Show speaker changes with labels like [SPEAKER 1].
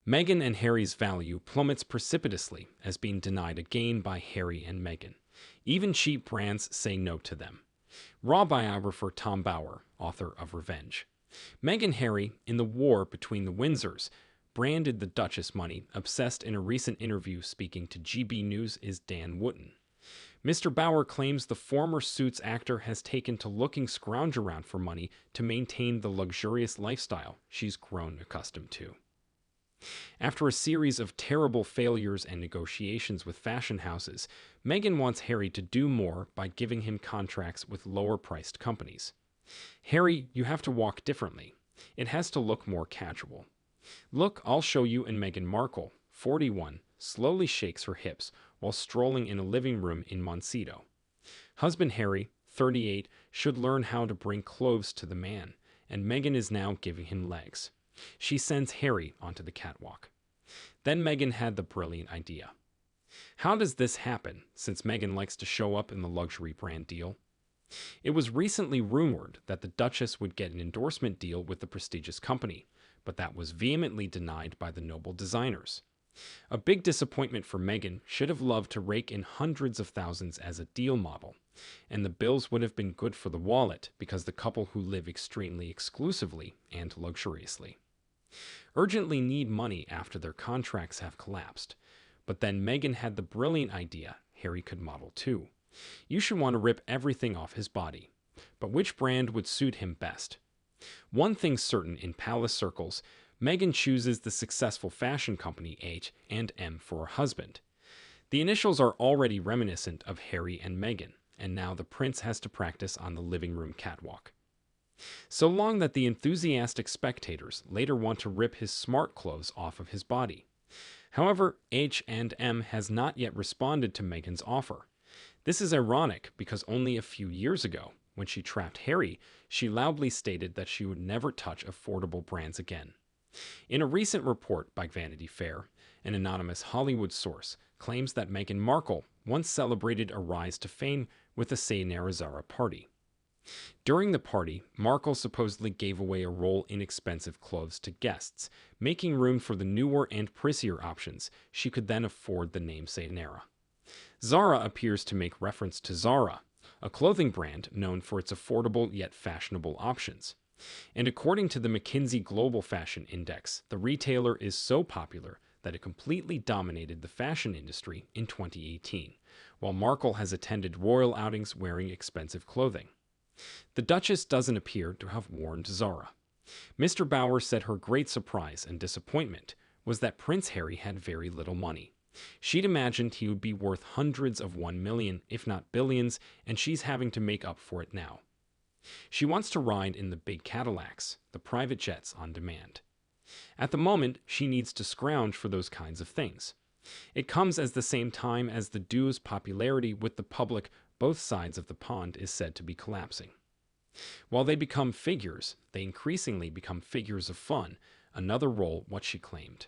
[SPEAKER 1] Meghan and Harry's value plummets precipitously as being denied again by Harry and Meghan. Even cheap brands say no to them. Raw biographer Tom Bower, author of Revenge. Meghan and Harry, in the War Between the Windsors, branded the Duchess money, obsessed in a recent interview speaking to GB News is Dan Wootton. Mr. Bower claims the former Suits actor has taken to looking scrounge around for money to maintain the luxurious lifestyle she's grown accustomed to. After a series of terrible failures and negotiations with fashion houses, Meghan wants Harry to do more by giving him contracts with lower-priced companies. Harry, you have to walk differently. It has to look more casual. Look, I'll show you. And Meghan Markle, 41, slowly shakes her hips while strolling in a living room in Montecito. Husband Harry, 38, should learn how to bring clothes to the man, and Meghan is now giving him legs. She sends Harry onto the catwalk. Then Meghan had the brilliant idea. How does this happen, since Meghan likes to show up in the luxury brand deal? It was recently rumored that the Duchess would get an endorsement deal with the prestigious company, but that was vehemently denied by the noble designers. A big disappointment for Meghan. Should have loved to rake in hundreds of thousands as a deal model, and the bills would have been good for the wallet because the couple who live extremely exclusively and luxuriously urgently need money after their contracts have collapsed. But then Meghan had the brilliant idea Harry could model too. You should want to rip everything off his body. But which brand would suit him best? One thing's certain in palace circles, Meghan chooses the successful fashion company H&M for her husband. The initials are already reminiscent of Harry and Meghan, and now the prince has to practice on the living room catwalk. So long that the enthusiastic spectators later want to rip his smart clothes off of his body. However, H&M has not yet responded to Meghan's offer. This is ironic because only a few years ago, when she trapped Harry, she loudly stated that she would never touch affordable brands again. In a recent report by Vanity Fair, an anonymous Hollywood source claims that Meghan Markle once celebrated a rise to fame with a Sayonara Zara party. During the party, Markle supposedly gave away a roll in expensive clothes to guests, making room for the newer and pricier options. She could then afford the name Sayonara. Zara appears to make reference to Zara, a clothing brand known for its affordable yet fashionable options. And according to the McKinsey Global Fashion Index, the retailer is so popular that it completely dominated the fashion industry in 2018, while Markle has attended royal outings wearing expensive clothing. The Duchess doesn't appear to have worn Zara. Mr. Bower said her great surprise and disappointment was that Prince Harry had very little money. She'd imagined he would be worth hundreds of 1 million, if not billions, and she's having to make up for it now. She wants to ride in the big Cadillacs, the private jets on demand. At the moment, she needs to scrounge for those kinds of things. It comes at the same time as the duo's popularity with the public, both sides of the pond, is said to be collapsing. While they become figures, they increasingly become figures of fun, another role what she claimed.